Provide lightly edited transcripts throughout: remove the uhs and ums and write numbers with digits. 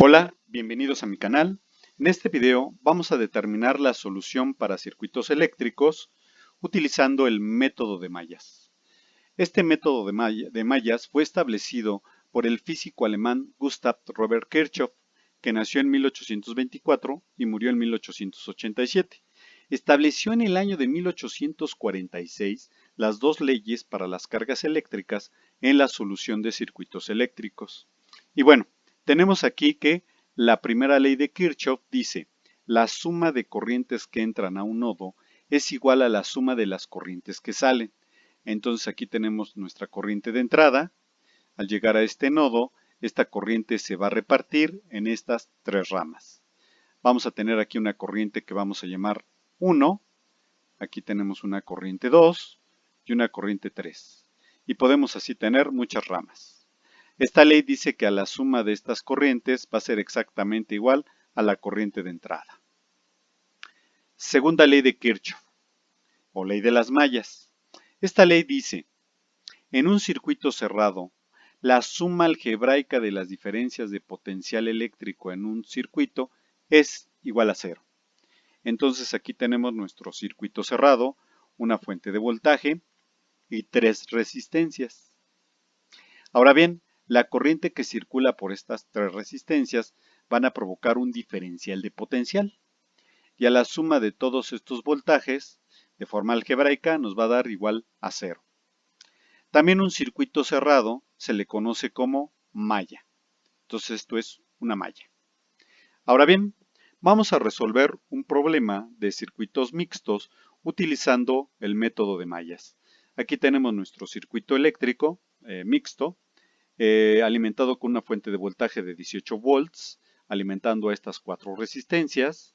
Hola, bienvenidos a mi canal. En este video vamos a determinar la solución para circuitos eléctricos utilizando el método de mallas. Este método de mallas fue establecido por el físico alemán Gustav Robert Kirchhoff, que nació en 1824 y murió en 1887. Estableció en el año de 1846 las dos leyes para las cargas eléctricas en la solución de circuitos eléctricos. Y bueno, tenemos aquí que la primera ley de Kirchhoff dice: la suma de corrientes que entran a un nodo es igual a la suma de las corrientes que salen. Entonces aquí tenemos nuestra corriente de entrada. Al llegar a este nodo, esta corriente se va a repartir en estas tres ramas. Vamos a tener aquí una corriente que vamos a llamar 1. Aquí tenemos una corriente 2 y una corriente 3. Y podemos así tener muchas ramas. Esta ley dice que a la suma de estas corrientes va a ser exactamente igual a la corriente de entrada. Segunda ley de Kirchhoff, o ley de las mallas. Esta ley dice: en un circuito cerrado, la suma algebraica de las diferencias de potencial eléctrico en un circuito es igual a 0. Entonces aquí tenemos nuestro circuito cerrado, una fuente de voltaje y tres resistencias. Ahora bien, la corriente que circula por estas tres resistencias van a provocar un diferencial de potencial. Y a la suma de todos estos voltajes, de forma algebraica, nos va a dar igual a 0. También un circuito cerrado se le conoce como malla. Entonces esto es una malla. Ahora bien, vamos a resolver un problema de circuitos mixtos utilizando el método de mallas. Aquí tenemos nuestro circuito eléctrico mixto, alimentado con una fuente de voltaje de 18 volts, alimentando a estas cuatro resistencias.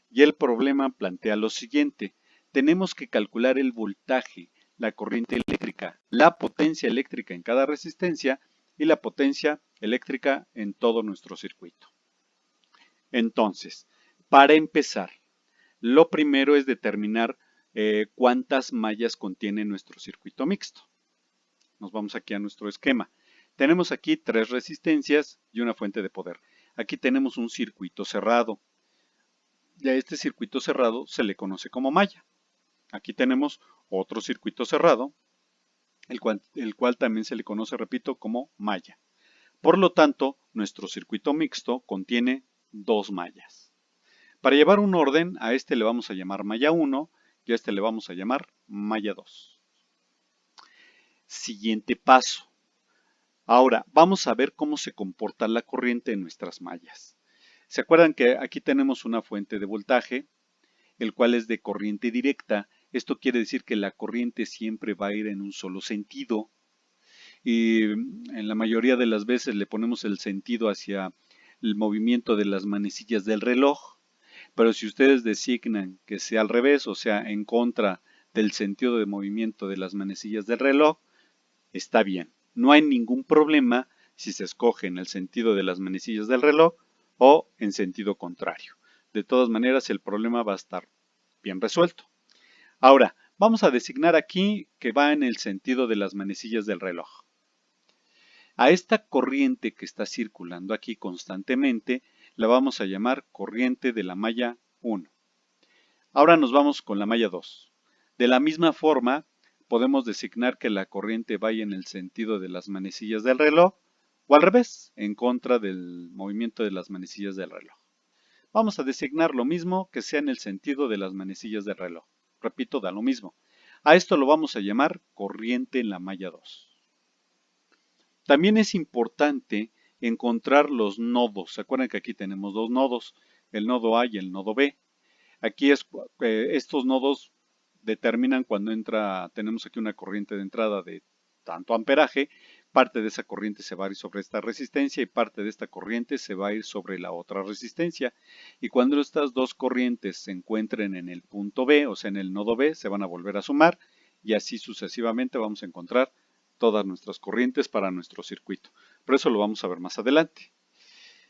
Y el problema plantea lo siguiente: tenemos que calcular el voltaje, la corriente eléctrica, la potencia eléctrica en cada resistencia y la potencia eléctrica en todo nuestro circuito. Entonces, para empezar, lo primero es determinar cuántas mallas contiene nuestro circuito mixto. Nos vamos aquí a nuestro esquema. Tenemos aquí tres resistencias y una fuente de poder. Aquí tenemos un circuito cerrado. Y a este circuito cerrado se le conoce como malla. Aquí tenemos otro circuito cerrado, el cual también se le conoce, repito, como malla. Por lo tanto, nuestro circuito mixto contiene dos mallas. Para llevar un orden, a este le vamos a llamar malla 1 y a este le vamos a llamar malla 2. Siguiente paso. Ahora, vamos a ver cómo se comporta la corriente en nuestras mallas. ¿Se acuerdan que aquí tenemos una fuente de voltaje, el cual es de corriente directa? Esto quiere decir que la corriente siempre va a ir en un solo sentido. Y en la mayoría de las veces le ponemos el sentido hacia el movimiento de las manecillas del reloj. Pero si ustedes designan que sea al revés, o sea, en contra del sentido de movimiento de las manecillas del reloj, está bien. No hay ningún problema si se escoge en el sentido de las manecillas del reloj o en sentido contrario. De todas maneras, el problema va a estar bien resuelto. Ahora, vamos a designar aquí que va en el sentido de las manecillas del reloj. A esta corriente que está circulando aquí constantemente la vamos a llamar corriente de la malla 1. Ahora nos vamos con la malla 2. De la misma forma, podemos designar que la corriente vaya en el sentido de las manecillas del reloj o al revés, en contra del movimiento de las manecillas del reloj. Vamos a designar lo mismo, que sea en el sentido de las manecillas del reloj. Repito, da lo mismo. A esto lo vamos a llamar corriente en la malla 2. También es importante encontrar los nodos. ¿Se acuerdan que aquí tenemos dos nodos? El nodo A y el nodo B. Aquí estos nodos determinan cuando tenemos aquí una corriente de entrada de tanto amperaje, parte de esa corriente se va a ir sobre esta resistencia y parte de esta corriente se va a ir sobre la otra resistencia. Y cuando estas dos corrientes se encuentren en el punto B, o sea en el nodo B, se van a volver a sumar y así sucesivamente vamos a encontrar todas nuestras corrientes para nuestro circuito. Pero eso lo vamos a ver más adelante.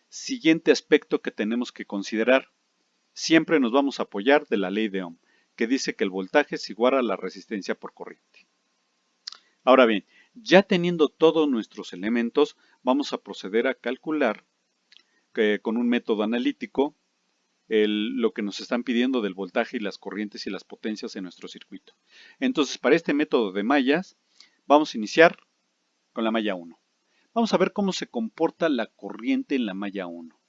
Siguiente aspecto que tenemos que considerar: siempre nos vamos a apoyar de la ley de Ohm, que dice que el voltaje es igual a la resistencia por corriente. Ahora bien, ya teniendo todos nuestros elementos, vamos a proceder a calcular con un método analítico lo que nos están pidiendo del voltaje y las corrientes y las potencias en nuestro circuito. Entonces, para este método de mallas, vamos a iniciar con la malla 1. Vamos a ver cómo se comporta la corriente en la malla 1.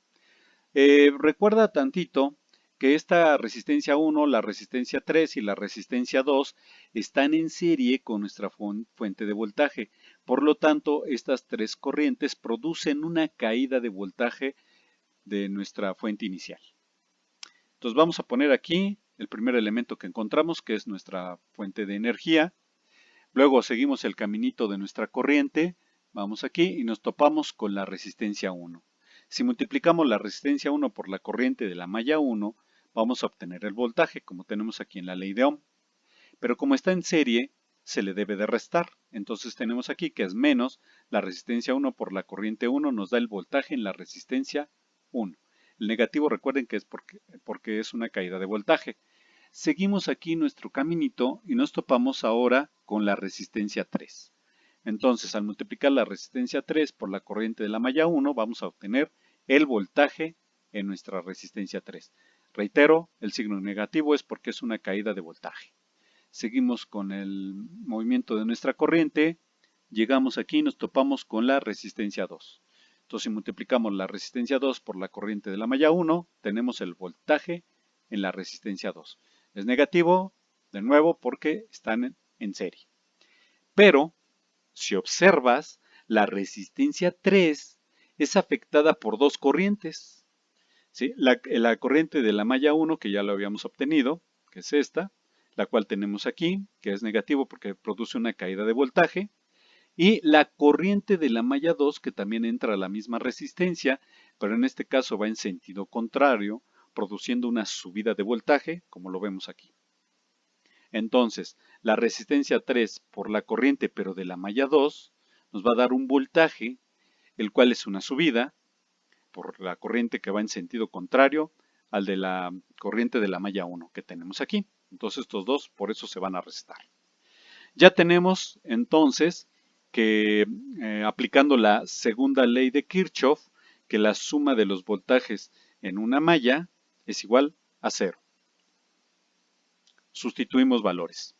Recuerda tantito que esta resistencia 1, la resistencia 3 y la resistencia 2 están en serie con nuestra fuente de voltaje. Por lo tanto, estas tres corrientes producen una caída de voltaje de nuestra fuente inicial. Entonces vamos a poner aquí el primer elemento que encontramos, que es nuestra fuente de energía. Luego seguimos el caminito de nuestra corriente. Vamos aquí y nos topamos con la resistencia 1. Si multiplicamos la resistencia 1 por la corriente de la malla 1, vamos a obtener el voltaje, como tenemos aquí en la ley de Ohm. Pero como está en serie, se le debe de restar. Entonces tenemos aquí que es menos la resistencia 1 por la corriente 1 nos da el voltaje en la resistencia 1. El negativo recuerden que es porque es una caída de voltaje. Seguimos aquí nuestro caminito y nos topamos ahora con la resistencia 3. Entonces, al multiplicar la resistencia 3 por la corriente de la malla 1, vamos a obtener el voltaje en nuestra resistencia 3. Reitero, el signo negativo es porque es una caída de voltaje. Seguimos con el movimiento de nuestra corriente. Llegamos aquí y nos topamos con la resistencia 2. Entonces, si multiplicamos la resistencia 2 por la corriente de la malla 1, tenemos el voltaje en la resistencia 2. Es negativo, de nuevo, porque están en serie. Pero, si observas, la resistencia 3 es afectada por dos corrientes. ¿Sí? La corriente de la malla 1, que ya lo habíamos obtenido, que es esta, la cual tenemos aquí, que es negativo porque produce una caída de voltaje. Y la corriente de la malla 2, que también entra a la misma resistencia, pero en este caso va en sentido contrario, produciendo una subida de voltaje, como lo vemos aquí. Entonces, la resistencia 3 por la corriente, pero de la malla 2, nos va a dar un voltaje, el cual es una subida, por la corriente que va en sentido contrario al de la corriente de la malla 1 que tenemos aquí. Entonces, estos dos, por eso se van a restar. Ya tenemos, entonces, que aplicando la segunda ley de Kirchhoff, que la suma de los voltajes en una malla es igual a 0. Sustituimos valores.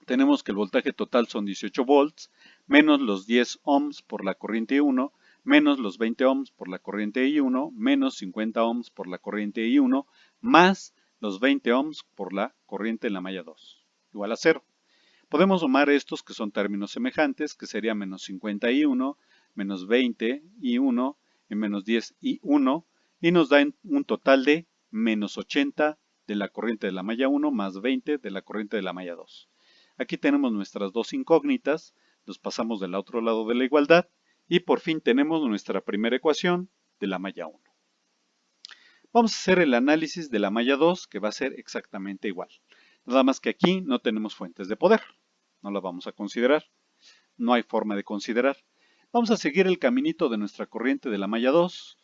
Tenemos que el voltaje total son 18 volts, menos los 10 ohms por la corriente I1, menos los 20 ohms por la corriente I1, menos 50 ohms por la corriente I1, más los 20 ohms por la corriente en la malla 2, igual a 0. Podemos sumar estos que son términos semejantes, que sería menos 50 I1, menos 20 I1 y menos 10 I1, y nos da un total de menos 80 de la corriente de la malla 1 más 20 de la corriente de la malla 2. Aquí tenemos nuestras dos incógnitas, nos pasamos del otro lado de la igualdad y por fin tenemos nuestra primera ecuación de la malla 1. Vamos a hacer el análisis de la malla 2, que va a ser exactamente igual. Nada más que aquí no tenemos fuentes de poder, no la vamos a considerar, no hay forma de considerar. Vamos a seguir el caminito de nuestra corriente de la malla 2,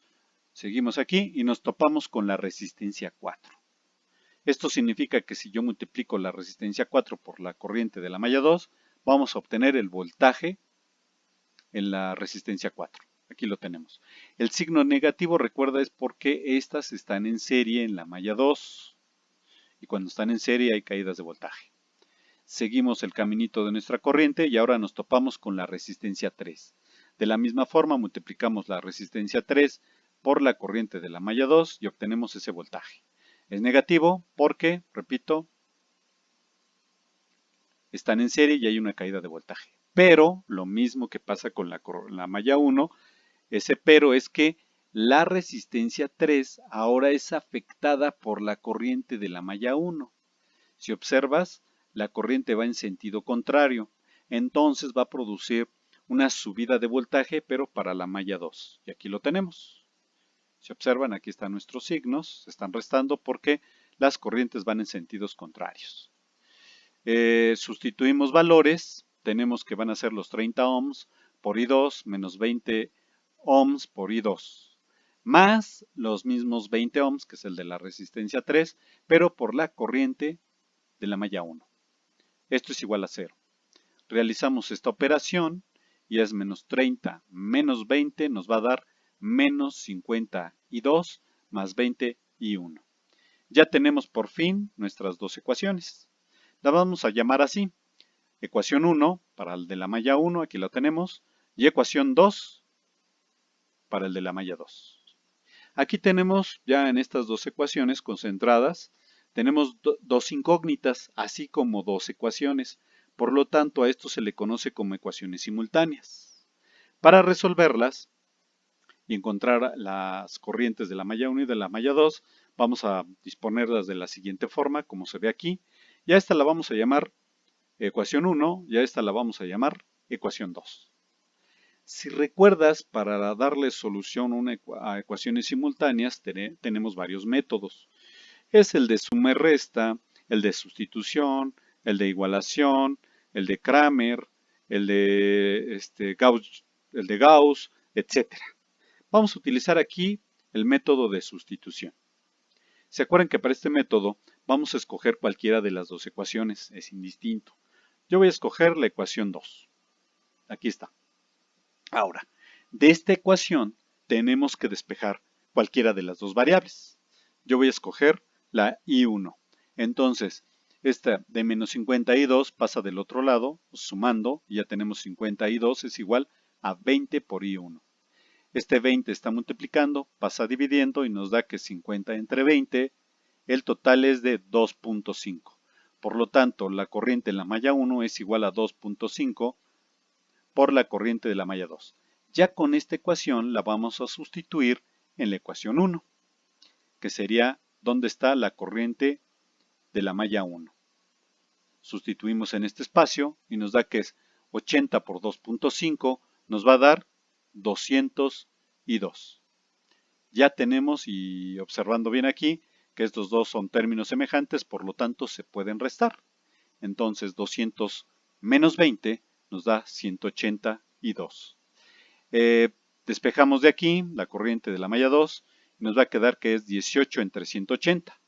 seguimos aquí y nos topamos con la resistencia 4. Esto significa que si yo multiplico la resistencia 4 por la corriente de la malla 2, vamos a obtener el voltaje en la resistencia 4. Aquí lo tenemos. El signo negativo, recuerda, es porque estas están en serie en la malla 2. Y cuando están en serie hay caídas de voltaje. Seguimos el caminito de nuestra corriente y ahora nos topamos con la resistencia 3. De la misma forma multiplicamos la resistencia 3 por la corriente de la malla 2 y obtenemos ese voltaje. Es negativo porque, repito, están en serie y hay una caída de voltaje. Pero lo mismo que pasa con la malla 1, ese pero es que la resistencia 3 ahora es afectada por la corriente de la malla 1. Si observas, la corriente va en sentido contrario, entonces va a producir una subida de voltaje, pero para la malla 2. Y aquí lo tenemos. Si observan, aquí están nuestros signos, se están restando porque las corrientes van en sentidos contrarios. Sustituimos valores, tenemos que van a ser los 30 ohms por I2 menos 20 ohms por I2, más los mismos 20 ohms, que es el de la resistencia 3, pero por la corriente de la malla 1. Esto es igual a 0. Realizamos esta operación y es menos 30 menos 20 nos va a dar menos 52 más 20 y 1. Ya tenemos por fin nuestras dos ecuaciones. La vamos a llamar así. Ecuación 1 para el de la malla 1, aquí la tenemos, y ecuación 2 para el de la malla 2. Aquí tenemos ya en estas dos ecuaciones concentradas, tenemos dos incógnitas, así como dos ecuaciones. Por lo tanto, a esto se le conoce como ecuaciones simultáneas. Para resolverlas y encontrar las corrientes de la malla 1 y de la malla 2, vamos a disponerlas de la siguiente forma, como se ve aquí. Y a esta la vamos a llamar ecuación 1 y a esta la vamos a llamar ecuación 2. Si recuerdas, para darle solución a ecuaciones simultáneas tenemos varios métodos. Es el de suma y resta, el de sustitución, el de igualación, el de Cramer, el de Gauss, etc. Vamos a utilizar aquí el método de sustitución. ¿Se acuerdan que para este método vamos a escoger cualquiera de las dos ecuaciones? Es indistinto. Yo voy a escoger la ecuación 2. Aquí está. Ahora, de esta ecuación tenemos que despejar cualquiera de las dos variables. Yo voy a escoger la I1. Entonces, esta de menos 52 pasa del otro lado, sumando, y ya tenemos 52 es igual a 20 por I1. Este 20 está multiplicando, pasa dividiendo y nos da que 50 entre 20, el total es de 2.5. Por lo tanto, la corriente en la malla 1 es igual a 2.5 por la corriente de la malla 2. Ya con esta ecuación la vamos a sustituir en la ecuación 1, que sería donde está la corriente de la malla 1. Sustituimos en este espacio y nos da que es 80 por 2.5, nos va a dar 202. Ya tenemos, y observando bien aquí, que estos dos son términos semejantes, por lo tanto se pueden restar. Entonces 200 menos 20 nos da 182. Despejamos de aquí la corriente de la malla 2 y nos va a quedar que es 18 entre 180.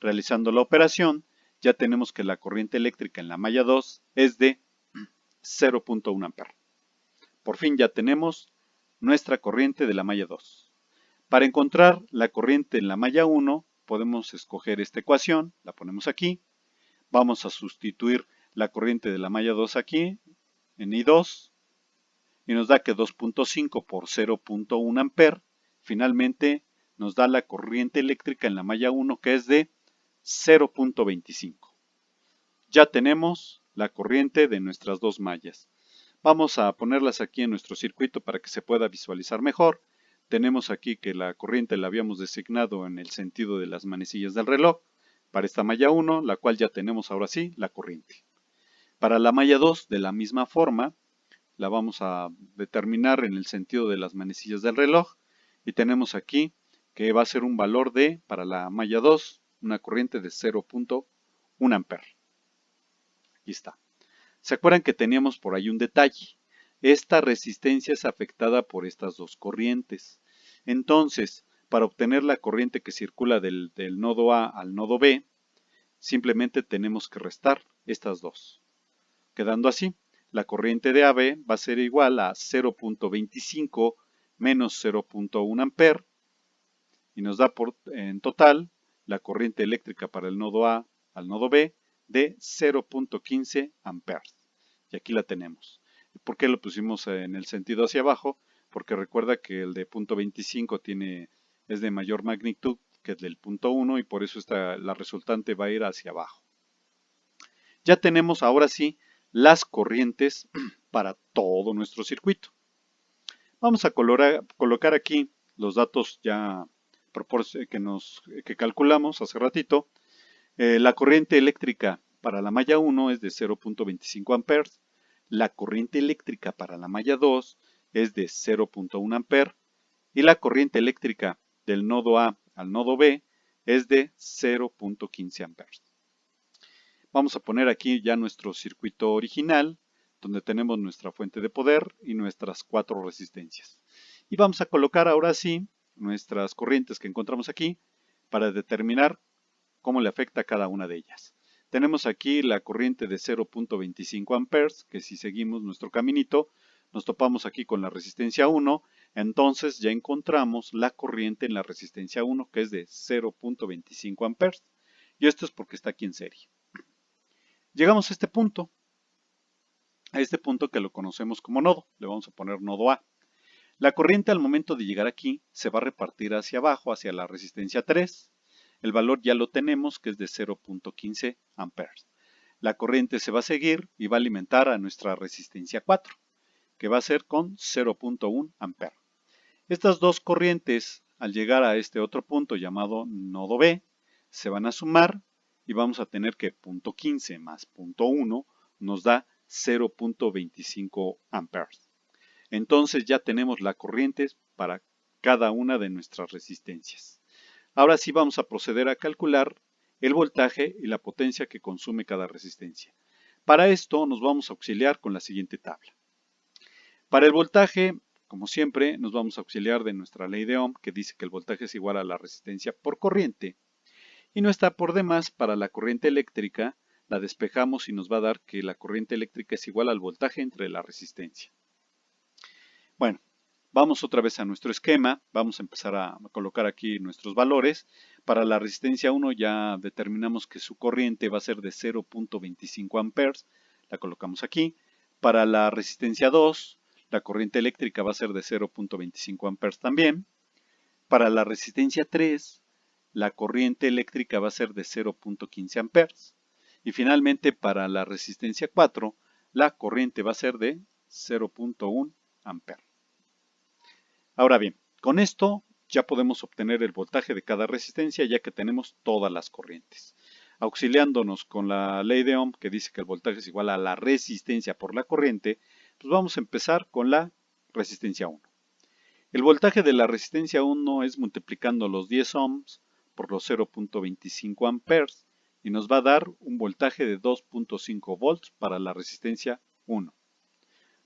Realizando la operación, ya tenemos que la corriente eléctrica en la malla 2 es de 0.1 amperes. Por fin ya tenemos nuestra corriente de la malla 2. Para encontrar la corriente en la malla 1, podemos escoger esta ecuación, la ponemos aquí. Vamos a sustituir la corriente de la malla 2 aquí, en I2, y nos da que 2.5 por 0.1 amper, finalmente nos da la corriente eléctrica en la malla 1 que es de 0.25. Ya tenemos la corriente de nuestras dos mallas. Vamos a ponerlas aquí en nuestro circuito para que se pueda visualizar mejor. Tenemos aquí que la corriente la habíamos designado en el sentido de las manecillas del reloj para esta malla 1, la cual ya tenemos ahora sí la corriente. Para la malla 2, de la misma forma, la vamos a determinar en el sentido de las manecillas del reloj y tenemos aquí que va a ser un valor de, para la malla 2, una corriente de 0.1 amper. Aquí está. ¿Se acuerdan que teníamos por ahí un detalle? Esta resistencia es afectada por estas dos corrientes. Entonces, para obtener la corriente que circula del nodo A al nodo B, simplemente tenemos que restar estas dos. Quedando así, la corriente de AB va a ser igual a 0.25 menos 0.1 amper y nos da en total la corriente eléctrica para el nodo A al nodo B de 0.15 amperes. Y aquí la tenemos. ¿Por qué lo pusimos en el sentido hacia abajo? Porque recuerda que el de 0.25 es de mayor magnitud que el del 0.1 y por eso la resultante va a ir hacia abajo. Ya tenemos ahora sí las corrientes para todo nuestro circuito. Vamos a colocar aquí los datos ya que calculamos hace ratito. La corriente eléctrica para la malla 1 es de 0.25 amperes. La corriente eléctrica para la malla 2 es de 0.1 amper. Y la corriente eléctrica del nodo A al nodo B es de 0.15 amperes. Vamos a poner aquí ya nuestro circuito original, donde tenemos nuestra fuente de poder y nuestras 4 resistencias. Y vamos a colocar ahora sí nuestras corrientes que encontramos aquí para determinar cómo le afecta a cada una de ellas. Tenemos aquí la corriente de 0.25 amperes, que si seguimos nuestro caminito, nos topamos aquí con la resistencia 1, entonces ya encontramos la corriente en la resistencia 1 que es de 0.25 amperes. Y esto es porque está aquí en serie. Llegamos a este punto que lo conocemos como nodo. Le vamos a poner nodo A. La corriente al momento de llegar aquí se va a repartir hacia abajo, hacia la resistencia 3. El valor ya lo tenemos, que es de 0.15 amperes. La corriente se va a seguir y va a alimentar a nuestra resistencia 4, que va a ser con 0.1 amperes. Estas dos corrientes, al llegar a este otro punto llamado nodo B, se van a sumar y vamos a tener que 0.15 más 0.1 nos da 0.25 amperes. Entonces ya tenemos la corriente para cada una de nuestras resistencias. Ahora sí vamos a proceder a calcular el voltaje y la potencia que consume cada resistencia. Para esto nos vamos a auxiliar con la siguiente tabla. Para el voltaje, como siempre, nos vamos a auxiliar de nuestra ley de Ohm, que dice que el voltaje es igual a la resistencia por corriente. Y no está por demás para la corriente eléctrica, la despejamos y nos va a dar que la corriente eléctrica es igual al voltaje entre la resistencia. Bueno, vamos otra vez a nuestro esquema, vamos a empezar a colocar aquí nuestros valores. Para la resistencia 1 ya determinamos que su corriente va a ser de 0.25 amperes, la colocamos aquí. Para la resistencia 2, la corriente eléctrica va a ser de 0.25 amperes también. Para la resistencia 3, la corriente eléctrica va a ser de 0.15 amperes. Y finalmente para la resistencia 4, la corriente va a ser de 0.1 amperes. Ahora bien, con esto ya podemos obtener el voltaje de cada resistencia ya que tenemos todas las corrientes. Auxiliándonos con la ley de Ohm que dice que el voltaje es igual a la resistencia por la corriente, pues vamos a empezar con la resistencia 1. El voltaje de la resistencia 1 es multiplicando los 10 ohms por los 0.25 amperes y nos va a dar un voltaje de 2.5 volts para la resistencia 1.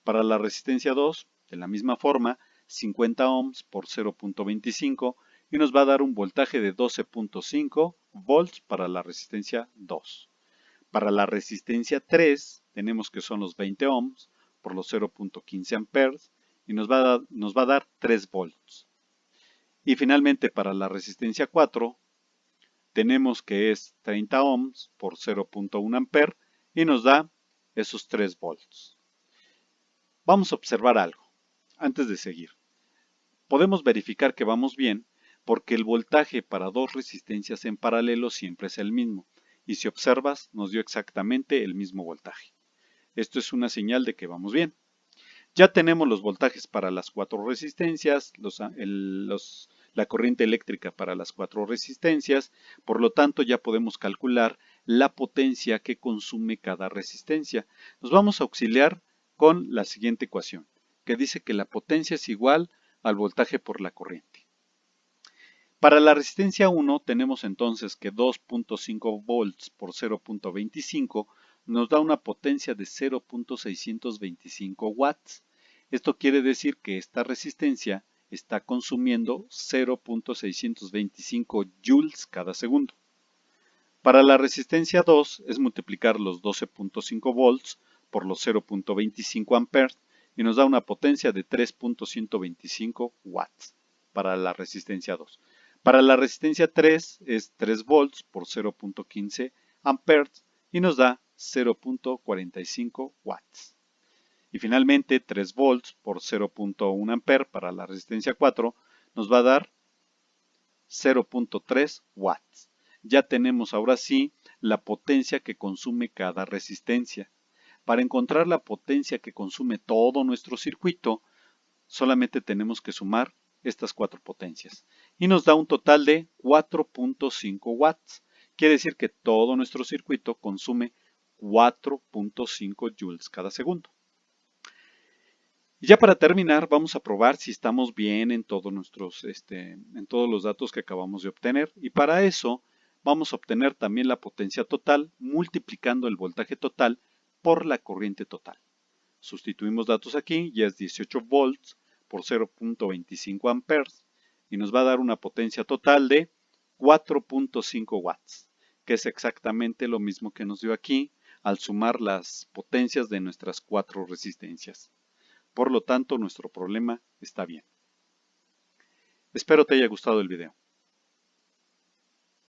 Para la resistencia 2, de la misma forma, 50 ohms por 0.25 y nos va a dar un voltaje de 12.5 volts para la resistencia 2. Para la resistencia 3 tenemos que son los 20 ohms por los 0.15 amperes y nos va a dar 3 volts. Y finalmente para la resistencia 4 tenemos que es 30 ohms por 0.1 amper y nos da esos 3 volts. Vamos a observar algo antes de seguir. Podemos verificar que vamos bien porque el voltaje para dos resistencias en paralelo siempre es el mismo y si observas nos dio exactamente el mismo voltaje. Esto es una señal de que vamos bien. Ya tenemos los voltajes para las cuatro resistencias, la corriente eléctrica para las cuatro resistencias, por lo tanto ya podemos calcular la potencia que consume cada resistencia. Nos vamos a auxiliar con la siguiente ecuación, que dice que la potencia es igual al voltaje por la corriente. Para la resistencia 1 tenemos entonces que 2.5 volts por 0.25 nos da una potencia de 0.625 watts. Esto quiere decir que esta resistencia está consumiendo 0.625 joules cada segundo. Para la resistencia 2 es multiplicar los 12.5 volts por los 0.25 amperes y nos da una potencia de 3.125 watts para la resistencia 2. Para la resistencia 3 es 3 volts por 0.15 amperes y nos da 0.45 watts. Y finalmente 3 volts por 0.1 amper para la resistencia 4 nos va a dar 0.3 watts. Ya tenemos ahora sí la potencia que consume cada resistencia. Para encontrar la potencia que consume todo nuestro circuito, solamente tenemos que sumar estas cuatro potencias. Y nos da un total de 4.5 watts. Quiere decir que todo nuestro circuito consume 4.5 joules cada segundo. Y ya para terminar, vamos a probar si estamos bien en todos los datos que acabamos de obtener. Y para eso vamos a obtener también la potencia total multiplicando el voltaje total por la corriente total. Sustituimos datos aquí, ya es 18 volts por 0.25 amperes y nos va a dar una potencia total de 4.5 watts, que es exactamente lo mismo que nos dio aquí al sumar las potencias de nuestras cuatro resistencias. Por lo tanto, nuestro problema está bien. Espero te haya gustado el video.